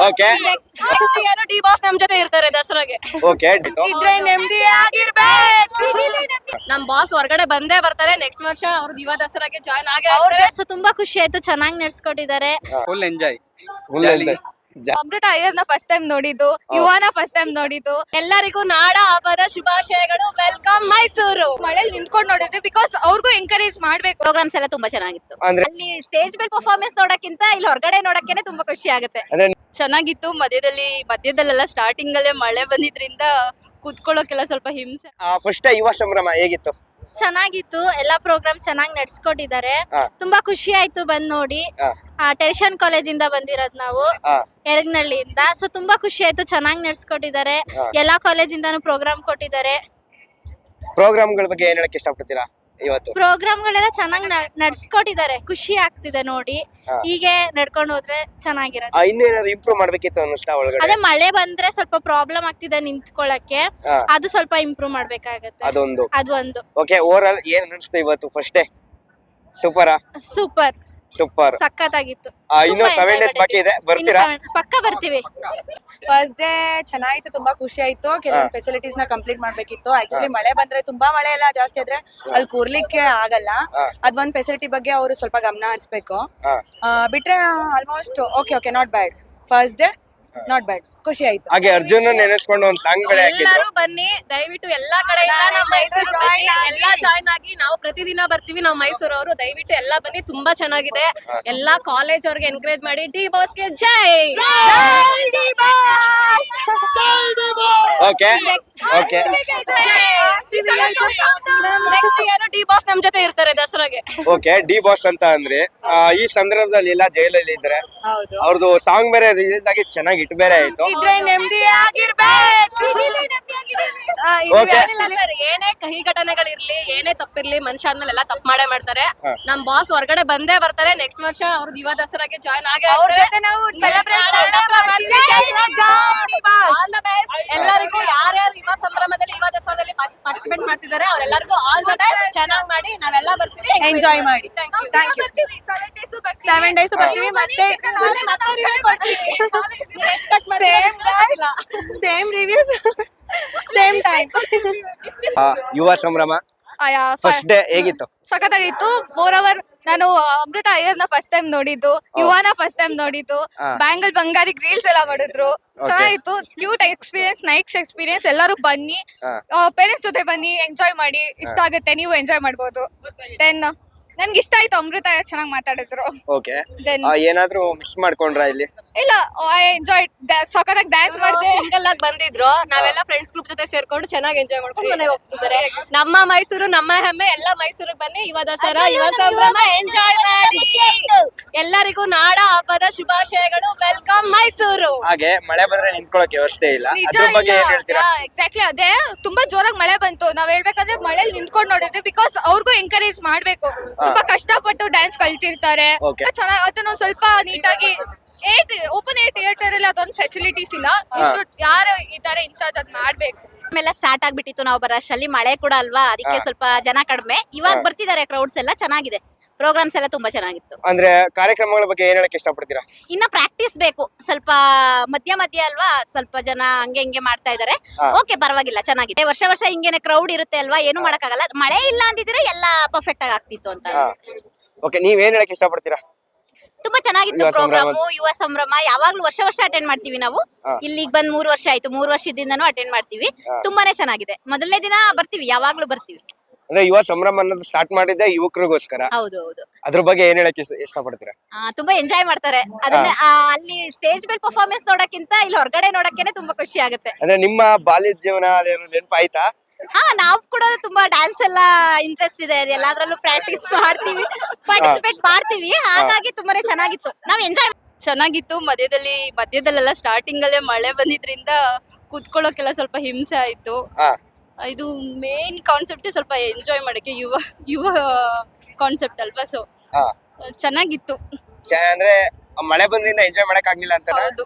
Okay next year D boss ನಮ್ ಜೊತೆ ಇರ್ತಾರೆ ದಸರಾಗೆ. ಓಕೆ ಇದ್ರೆ ನೆಮ್ಮದಿ ಆಗಿರ್ಬೇಕು. ನಮ್ ಬಾಸ್ ಹೊರಗಡೆ ಬಂದೇ ಬರ್ತಾರೆ. ನೆಕ್ಸ್ಟ್ ವರ್ಷ ಅವ್ರದ್ದು ಯುವ ದಸರಾಗೆ ಜಾಯ್ನ್ ಆಗೇ. ಸೊ ತುಂಬಾ ಖುಷಿ ಆಯ್ತು, ಚೆನ್ನಾಗಿ ನಡ್ಸ್ಕೊಟ್ಟಿದ್ದಾರೆ. Full enjoy. ಅಮೃತ ಅಯ್ಯರ್ನ ಫಸ್ಟ್ ಟೈಮ್ ನೋಡಿದ್ದು, ಯುವನ ಫಸ್ಟ್ ಟೈಮ್ ನೋಡಿದ್ದು. ಎಲ್ಲರಿಗೂ ನಾಡ ಹಬ್ಬದ ಶುಭಾಶಯಗಳು. ವೆಲ್ಕಮ್ ಮೈಸೂರು. ಮಳೆಲ್ ನಿಂತ್ಕೊಂಡು ನೋಡಿದ್ವಿ ಬಿಕಾಸ್ ಅವ್ರಿಗೂ ಎಂಕರೇಜ್ ಮಾಡ್ಬೇಕು. ಪ್ರೋಗ್ರಾಮ್ಸ್ ಎಲ್ಲ ತುಂಬಾ ಚೆನ್ನಾಗಿತ್ತು. ಅಂದ್ರೆ ಅಲ್ಲಿ ಸ್ಟೇಜ್ ಮೇಲೆ ಪರ್ಫಾರ್ಮೆನ್ಸ್ ನೋಡಕ್ಕಿಂತ ಇಲ್ಲಿ ಹೊರಗಡೆ ನೋಡಕ್ಕೇನೆ ತುಂಬಾ ಖುಷಿ ಆಗುತ್ತೆ. ಅಂದ್ರೆ ಚೆನ್ನಾಗಿತ್ತು. ಮಧ್ಯದಲ್ಲೆಲ್ಲ ಸ್ಟಾರ್ಟಿಂಗ್ ಅಲ್ಲೇ ಮಳೆ ಬಂದಿದ್ರಿಂದ ಕೂತ್ಕೊಳ್ಳೋಕೆಲ್ಲ ಸ್ವಲ್ಪ ಹಿಂಸೆ. ಫಸ್ಟ್ ಯುವ ಸಂಭ್ರಮ ಹೇಗಿತ್ತು? ಚೆನ್ನಾಗಿತ್ತು. ಎಲ್ಲಾ ಪ್ರೋಗ್ರಾಮ್ ಚೆನ್ನಾಗಿ ನಡ್ಸ್ಕೊಟ್ಟಿದ್ದಾರೆ. ಹಾ. ತುಂಬಾ ಖುಷಿ ಆಯ್ತು ಬಂದ್ ನೋಡಿ. ಹಾ. ಟೆರಿಷನ್ ಕಾಲೇಜ್ ಇಂದ ಬಂದಿರೋದ್ ನಾವು, ಹಾ. ಎರಗನಹಳ್ಳಿಯಿಂದ. ಸೊ ತುಂಬಾ ಖುಷಿ ಆಯ್ತು, ಚೆನ್ನಾಗಿ ನಡ್ಸ್ಕೊಟ್ಟಿದ್ದಾರೆ. ಹಾ. ಎಲ್ಲಾ ಕಾಲೇಜಿಂದಾನು ಪ್ರೋಗ್ರಾಮ್ ಕೊಟ್ಟಿದ್ದಾರೆ. ಪ್ರೋಗ್ರಾಮ್ಗಳ ಬಗ್ಗೆ ಏನ್ ಹೇಳಕ್ ಇಷ್ಟಪಡ್ತೀರಾ ಇವತ್ತು? ಪ್ರೋಗ್ರಾಮ್ಗಳೆಲ್ಲ ಚೆನ್ನಾಗಿ ನಡ್ಸ್ಕೊಟ್ಟಿದ್ದಾರೆ. ಖುಷಿ ಆಗ್ತಿದೆ ನೋಡಿ. ಹಾ. ಹೀಗೆ ನಡ್ಕೊಂಡು ಹೋದ್ರೆ ಚೆನ್ನಾಗಿರತ್ತೆ. ಇನ್ನೂ ಏನಾದ್ರು ಇಂಪ್ರೂವ್ ಮಾಡ್ಬೇಕಿತ್ತು ಅನ್ನಿಸ್ತಾ ಒಳಗಡೆ? ಅದೇ ಮಳೆ ಬಂದ್ರೆ ಸ್ವಲ್ಪ ಪ್ರಾಬ್ಲಮ್ ಆಗ್ತಿದೆ ನಿಂತ್ಕೊಳ್ಳಕ್ಕೆ. ಹಾ. ಅದು ಸ್ವಲ್ಪ ಇಂಪ್ರೂವ್ ಮಾಡ್ಬೇಕಾಗತ್ತೆ. ಅದೊಂದು. ಅದು ಒಂದು ಓಕೆ, ಓವರ್ ಆಲ್ ಏನ್ ಅನಿಸ್ತು ಇವತ್ತು ಫಸ್ಟ್ ಡೇ? ಸೂಪರಾ? Super, super. ಸಖತ್ತಾಗಿತ್ತು. ಇನ್ನು ತುಂಬಾ 7 enjoy days ಬಾಕಿ ಇದೆ, ಮಾಡಿದ್ವಿ. ಬರ್ತೀರಾ? ಇನ್ನು ಪಕ್ಕ ಬರ್ತೀವಿ. ಫಸ್ಟ್ ಡೇ ಚೆನ್ನಾಗಿತ್ತು, ತುಂಬಾ ಖುಷಿ ಆಯ್ತು. ಕೆಲವೊಂದು ಫೆಸಿಲಿಟೀಸ್ ನ ಕಂಪ್ಲೀಟ್ ಮಾಡ್ಬೇಕಿತ್ತು. ಆಕ್ಚುಲಿ ಮಳೆ ಬಂದ್ರೆ ತುಂಬಾ ಮಳೆ ಎಲ್ಲ ಜಾಸ್ತಿ ಆದ್ರೆ ಅಲ್ಲಿ ಕೂರ್ಲಿಕ್ಕೆ ಆಗಲ್ಲ. ಅದೊಂದ್ ಫೆಸಿಲಿಟಿ ಬಗ್ಗೆ ಅವರು ಸ್ವಲ್ಪ ಗಮನ ಹರಿಸ್ಬೇಕು. ಹಾ. ಬಿಟ್ರೆ almost okay not bad. First day not bad, ಖುಷಿ ಆಯ್ತು. ಹಾಗೆ ಅರ್ಜುನ್ ನೆನೆಸ್ಕೊಂಡು ಒಂದ್ ಸಾಂಗ್ ಗಳೇ ಹಾಕಿದ್ರು. ಎಲ್ಲರೂ ಬನ್ನಿ ದಯವಿಟ್ಟು, ಎಲ್ಲಾ ಕಡೆಯಿಂದ ನಮ್ಮ ಮೈಸೂರು ಬನ್ನಿ. ಎಲ್ಲಾ ಜಾಯ್ನ್ ಆಗಿ ನಾವು ಪ್ರತಿದಿನ ಬರ್ತೀವಿ. ನಾವು ಮೈಸೂರು ಅವರು ದಯವಿಟ್ಟು ಎಲ್ಲಾ ಬನ್ನಿ, ತುಂಬಾ ಚೆನ್ನಾಗಿದೆ. ಎಲ್ಲಾ ಕಾಲೇಜ್ ಅವ್ರಿಗೆ ಎನ್ಕರೇಜ್ ಮಾಡಿ. ಡಿ ಬಾಸ್ ಗೆ ಜೈ. Okay okay next year D boss ನಮ್ ಜೊತೆ ಇರ್ತಾರೆ ದಸರಾಗೆ. ಓಕೆ, ಡಿ ಬಾಸ್ ಅಂತ ಅಂದ್ರೆ ಈ ಸಂದರ್ಭದಲ್ಲಿ ಇಲ್ಲ ಜೈಲಲ್ಲಿ ಇದ್ರೆ ಹೌದು. ಅವ್ರದ್ದು ಸಾಂಗ್ ಬೇರೆ ರಿಲೀಸ್ ಆಗಿ ಚೆನ್ನಾಗಿ ಹಿಟ್ ಬೇರೆ ಆಯ್ತು. ಇದ್ರೆ ನೆಮ್ಮದಿ ಆಗಿರ್ಬೇಕು. Okay. ಸರ್, ಏನೇ ಕಹಿ ಘಟನೆಗಳಿರ್ಲಿ, ಏನೇ ತಪ್ಪಿರ್ಲಿ, ಮನುಷ್ಯ ಆದ್ಮೇಲೆ ಎಲ್ಲ ತಪ್ಪು ಮಾಡೇ ಮಾಡ್ತಾರೆ. ನಮ್ ಬಾಸ್ ಹೊರಗಡೆ ಬಂದೇ ಬರ್ತಾರೆ. ನೆಕ್ಸ್ಟ್ ವರ್ಷ ಅವ್ರದ್ದು ಯುವ ದಸರಾಗೆ ಜಾಯ್ನ್ ಆಗೇ. ಅವ್ರ ಜೊತೆ ನಾವು celebrate ಮಾಡ್ತೀವಿ. All the best. ಎಲ್ಲರಿಗೂ ಯಾರ್ಯಾರು ಯುವ ಸಂಭ್ರಮದಲ್ಲಿ ಯುವ ದಸರಾದಲ್ಲಿ ಪಾರ್ಟಿಸಿಪೇಟ್ ಮಾಡ್ತಿದ್ದಾರೆ ಅವ್ರೆಲ್ಲರಿಗೂ ಆಲ್ ದ ಬೆಸ್ಟ್. ಚೆನ್ನಾಗಿ ಮಾಡಿ, ನಾವೆಲ್ಲ ಬರ್ತೀವಿ. ಎಂಜಾಯ್ ಮಾಡಿ. Thank you. Thank you. 7 days ಬರ್ತೀವಿ. ಮತ್ತೆ ಸೇಮ್ ರಿವ್ಯೂಸ್ ಸೇಮ್ ಟೈಮ್. ಯುವ ಸಂಭ್ರಮ ಫಸ್ಟ್ ಡೇ ಹೇಗಿತ್ತು? ಸಖತ್ತಾಗಿತ್ತು. ಮೋರ್ ಓವರ್ ನಾನು ಅಮೃತ ಅಯ್ಯರ್ನ ಫಸ್ಟ್ ಟೈಮ್ ನೋಡಿದ್ದು, ಯುವನ ಫಸ್ಟ್ ಟೈಮ್ ನೋಡಿದ್ದು. ಬ್ಯಾಂಗಲ್ ಬಂಗಾರಿ ರೀಲ್ಸ್ ಎಲ್ಲ ಮಾಡಿದ್ರು, ಚೆನ್ನಾಗಿತ್ತು. Cute experience, nice experience. ಎಲ್ಲರೂ ಬನ್ನಿ, ಪೇರೆಂಟ್ಸ್ ಜೊತೆ ಬನ್ನಿ, ಎಂಜಾಯ್ ಮಾಡಿ. ಇಷ್ಟ ಆಗುತ್ತೆ, ನೀವು ಎಂಜಾಯ್ ಮಾಡ್ಬೋದು. ದೆನ್ ನನ್ಗೆ ಇಷ್ಟ ಆಯ್ತು, ಅಮೃತ ಚೆನ್ನಾಗಿ ಮಾತಾಡಿದ್ರು. ಓಕೆ, ಏನಾದ್ರೂ ಮಿಸ್ ಮಾಡ್ಕೊಂಡ್ರಾ ಇಲ್ಲಿ? ಇಲ್ಲ, ಐ ಎಂಜಾಯ್. ಸಖತ್ತಾಗಿ ಡ್ಯಾನ್ಸ್ ಮಾಡಿದೆ. ಸಿಂಗಲ್ ಆಗಿ ಬಂದಿದ್ರು. ನಾವೆಲ್ಲ ಫ್ರೆಂಡ್ಸ್ ಗ್ರೂಪ್ ಜೊತೆ ಸೇರ್ಕೊಂಡು ಚೆನ್ನಾಗಿ ಎಂಜಾಯ್ ಮಾಡ್ಕೊಂಡು ಮನೆಗೆ ಹೋಗ್ತಿದ್ದಾರೆ. ನಮ್ಮ ಮೈಸೂರು, ನಮ್ಮ ಹೆಮ್ಮೆ. ಎಲ್ಲ ಮೈಸೂರಿಗೆ ಬನ್ನಿ, ಯುವ ದಸರಾ, ಯುವ ಸಂಭ್ರಮ ಎಂಜಾಯ್ ಮಾಡಿ. ಎಲ್ಲರಿಗೂ ನಾಡ ಹಬ್ಬದ ಶುಭಾಶಯಗಳು. ವೆಲ್ಕಮ್ ಮೈಸೂರು. ಹಾಗೆ ಮಳೆ ಬಂದ್ರೆ ನಿಂತ್ಕೊಳ್ಳೋಕೆ ವ್ಯವಸ್ಥೆ ಇಲ್ಲ, ನಿಜ ಅದ್ರ ಬಗ್ಗೆ ಇಲ್ಲ. ಏನ್ ಹೇಳ್ತೀರಾ? ಎಕ್ಸಾಕ್ಟ್ಲಿ ಅದೇ, ತುಂಬಾ ಜೋರಾಗಿ ಮಳೆ ಬಂತು. ನಾವ್ ಹೇಳ್ಬೇಕಂದ್ರೆ ಮಳೆಲಿ ನಿಂತ್ಕೊಂಡು ನೋಡಿದ್ವಿ ಬಿಕಾಸ್ ಅವ್ರಿಗೂ ಎಂಕರೇಜ್ ಮಾಡ್ಬೇಕು. ತುಂಬಾ ಕಷ್ಟಪಟ್ಟು ಡ್ಯಾನ್ಸ್ ಕಲ್ತಿರ್ತಾರೆ. Okay. ಚೆನ್ನಾಗಿ ಅದನ್ನೊಂದ್ ಸ್ವಲ್ಪ ನೀಟಾಗಿ ಓಪನ್ ಏರ್ ಥಿಯೇಟರ್ ಅಲ್ಲಿ ಅದೊಂದು ಫೆಸಿಲಿಟೀಸ್ ಇಲ್ಲ. ಯಾರು ಈ ತರ ಇನ್ಚಾರ್ಜ್ ಅದ್ ಮಾಡ್ಬೇಕು. ಎಲ್ಲ ಸ್ಟಾರ್ಟ್ ಆಗ್ಬಿಟ್ಟಿತ್ತು. ನಾವು ಬರೋಷ್ಟರಲ್ಲಿ ಮಳೆ ಕೂಡ ಅಲ್ವಾ, ಅದಕ್ಕೆ ಸ್ವಲ್ಪ ಜನ ಕಡಿಮೆ. ಇವಾಗ ಬರ್ತಿದ್ದಾರೆ, ಕ್ರೌಡ್ಸ್ ಎಲ್ಲ ಚೆನ್ನಾಗಿದೆ. ಪ್ರೋಗ್ರಾಮ್ಸ್ ಎಲ್ಲ ತುಂಬಾ ಚೆನ್ನಾಗಿತ್ತು. ಅಂದ್ರೆ ಕಾರ್ಯಕ್ರಮಗಳ ಬಗ್ಗೆ ಏನ್ ಹೇಳಕ್ ಇಷ್ಟಪಡ್ತೀರಾ? ಇನ್ನ ಪ್ರಾಕ್ಟೀಸ್ ಬೇಕು ಸ್ವಲ್ಪ. ಮಧ್ಯ ಅಲ್ವಾ, ಸ್ವಲ್ಪ ಜನ ಹಂಗೆ ಹಿಂಗೆ ಮಾಡ್ತಾ ಇದಾರೆ. ಓಕೆ, ಪರವಾಗಿಲ್ಲ, ಚೆನ್ನಾಗಿದೆ. ವರ್ಷ ಹಿಂಗೇನೆ ಕ್ರೌಡ್ ಇರುತ್ತೆ ಅಲ್ವಾ, ಏನು ಮಾಡಕ್ಕಾಗಲ್ಲ. ಮಳೆ ಇಲ್ಲ ಅಂದಿದ್ರೆ ಎಲ್ಲ ಪರ್ಫೆಕ್ಟ್ ಆಗಿ ಆಗ್ತಿತ್ತು ಅಂತ ಅನಿಸ್ತು. ಓಕೆ, ನೀವ್ ಏನ್ ಹೇಳಕ್ ಇಷ್ಟಪಡ್ತೀರಾ? ತುಂಬಾ ಚೆನ್ನಾಗಿತ್ತು ಯುವ ಪ್ರೋಗ್ರಾಮ್. ಸಂಭ್ರಮ. ಯುವ ಸಂಭ್ರಮ ಯಾವಾಗ್ಲೂ ವರ್ಷ ಅಟೆಂಡ್ ಮಾಡ್ತೀವಿ ನಾವು. ಇಲ್ಲಿಗೆ ಬಂದ್ 3 ವರ್ಷ ಆಯ್ತು. 3 ವರ್ಷದಿಂದನೂ ಅಟೆಂಡ್ ಮಾಡ್ತೀವಿ. ತುಂಬಾನೇ ಚೆನ್ನಾಗಿದೆ. ಮೊದಲನೇ ದಿನ ಬರ್ತೀವಿ, ಯಾವಾಗ್ಲೂ ಬರ್ತೀವಿ. ಅಂದ್ರೆ ಯುವ ಸಂಭ್ರಮ ಅನ್ನೋದು ಸ್ಟಾರ್ಟ್ ಮಾಡಿದ್ದೆ ಯುವಕರಿಗೋಸ್ಕರ. ಹೌದು. ಅದ್ರ ಬಗ್ಗೆ ಏನ್ ಹೇಳಕ್ ಇಷ್ಟಪಡ್ತೀರಾ? ತುಂಬಾ ಎಂಜಾಯ್ ಮಾಡ್ತಾರೆ ಅದನ್ನ. ಅಲ್ಲಿ ಸ್ಟೇಜ್ ಮೇಲೆ ಪರ್ಫಾರ್ಮೆನ್ಸ್ ನೋಡಕ್ಕಿಂತ ಇಲ್ಲಿ ಹೊರಗಡೆ ನೋಡಕ್ಕೇನೆ ತುಂಬಾ ಖುಷಿ ಆಗುತ್ತೆ. ಅಂದ್ರೆ ನಿಮ್ಮ ಬಾಲ್ಯದ ಜೀವನ ನೆನಪಾಯ್ತಾ? ನಾವು ಕೂಡ ತುಂಬಾ ಡ್ಯಾನ್ಸ್ ಎಲ್ಲ ಇಂಟ್ರೆಸ್ಟ್ ಇದೆ. ಎಲ್ಲಾದ್ರಲ್ಲೂ ಪ್ರಾಕ್ಟೀಸ್ ಮಾಡ್ತೀವಿ, ಪಾರ್ಟಿಸಿಪೇಟ್ ಮಾಡ್ತೀವಿ. ಹಾಗಾಗಿ ತುಂಬಾನೇ ಚೆನ್ನಾಗಿತ್ತು. ನಾವ್ ಎಂಜಾಯ್ ಚೆನ್ನಾಗಿತ್ತು. ಮಧ್ಯದಲ್ಲೆಲ್ಲ ಸ್ಟಾರ್ಟಿಂಗ್ ಅಲ್ಲೇ ಮಳೆ ಬಂದಿದ್ರಿಂದ ಕೂತ್ಕೊಳ್ಳೋಕೆಲ್ಲ ಸ್ವಲ್ಪ ಹಿಂಸೆ ಆಯ್ತು. ಇದು ಮೇನ್ ಕಾನ್ಸೆಪ್ಟ್, ಸ್ವಲ್ಪ ಎಂಜಾಯ್ ಮಾಡಕ್ಕೆ ಯುವ ಕಾನ್ಸೆಪ್ಟ್ ಅಲ್ವಾ. ಸೊ ಚೆನ್ನಾಗಿತ್ತು. ಅಂದ್ರೆ ಮಳೆ ಬಂದ್ರಿಂದ ಎಂಜಾಯ್ ಮಾಡಕ್ ಆಗ್ಲಿಲ್ಲ ಅಂತ? ಹೌದು,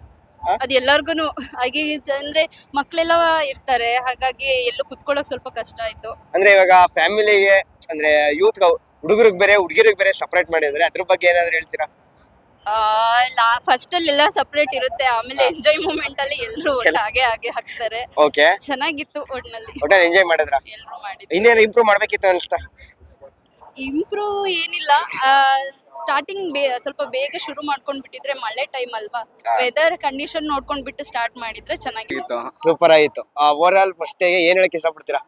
ಅದು ಎಲ್ಲಾರ್ಗುನು ಹಾಗೆ. ಅಂದ್ರೆ ಮಕ್ಳೆಲ್ಲ ಇರ್ತಾರೆ, ಹಾಗಾಗಿ ಎಲ್ಲೂ ಕುತ್ಕೊಳ್ಳೋಕ್ ಸ್ವಲ್ಪ ಕಷ್ಟ ಆಯ್ತು. ಅಂದ್ರೆ ಇವಾಗ ಫ್ಯಾಮಿಲಿಗೆ ಅಂದ್ರೆ ಯೂತ್ ಹುಡುಗರಿಗೆ ಬೇರೆ ಹುಡುಗಿರಿಗೆ ಬೇರೆ ಸಪರೇಟ್ ಮಾಡಿದ್ರೆ ಅದ್ರ ಬಗ್ಗೆ ಏನಾದ್ರು ಹೇಳ್ತೀರಾ? ಫಸ್ಟ್ ಅಲ್ಲೆಲ್ಲ ಸಪ್ರೇಟ್ ಇರುತ್ತೆ, ಆಮೇಲೆ ಎಂಜಾಯ್ ಮೂಮೆಂಟ್ ಅಲ್ಲಿ ಎಲ್ರು ಹಾಗೆ ಹಾಗೆ ಹಾಕ್ತಾರೆ. ಓಕೆ, ಚೆನ್ನಾಗಿತ್ತು ಒಟ್ನಲ್ಲಿ, ಒಟ್ನಲ್ಲಿ ಎಂಜಾಯ್ ಮಾಡಿದ್ರ? ಎಲ್ರು ಮಾಡಿದ್ರು. ಇನ್ನೇನು ಇಂಪ್ರೂವ್ ಮಾಡ್ಬೇಕಿತ್ತು ಅನ್ಸ್ತಾ? ಇಂಪ್ರೂವ್ ಏನಿಲ್ಲ, ಸ್ಟಾರ್ಟಿಂಗ್ ಸ್ವಲ್ಪ ಬೇಗ ಶುರು ಮಾಡ್ಕೊಂಡ್ ಬಿಟ್ಟಿದ್ರೆ, ಮಳೆ ಟೈಮ್ ಅಲ್ವಾ, ವೆದರ್ ಕಂಡೀಷನ್ ನೋಡ್ಕೊಂಡ್ ಬಿಟ್ಟು ಸ್ಟಾರ್ಟ್ ಮಾಡಿದ್ರೆ ಚೆನ್ನಾಗಿತ್ತು. ಸೂಪರ್ ಆಯಿತು. ಓವರ್ ಆಲ್ ಫಸ್ಟ್ ಏನ್ ಹೇಳಕ್ ಇಷ್ಟಪಡ್ತೀರಾ?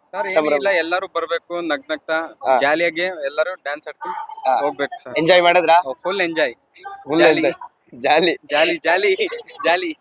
ಸರ್ ಏನಿಲ್ಲ, ಎಲ್ಲರೂ ಬರ್ಬೇಕು, ನಗ್ನಗ್ತಾ ಜಾಲಿಯಾಗಿ ಎಲ್ಲರೂ ಡ್ಯಾನ್ಸ್ ಆಡ್ಕೊಂಡು ಹೋಗ್ಬೇಕು ಸರ್. ಎಂಜಾಯ್ ಮಾಡಿದ್ರಾ? ಫುಲ್ ಎಂಜಾಯ್, ಜಾಲಿ ಜಾಲಿ ಜಾಲಿ ಜಾಲಿ ಜಾಲಿ.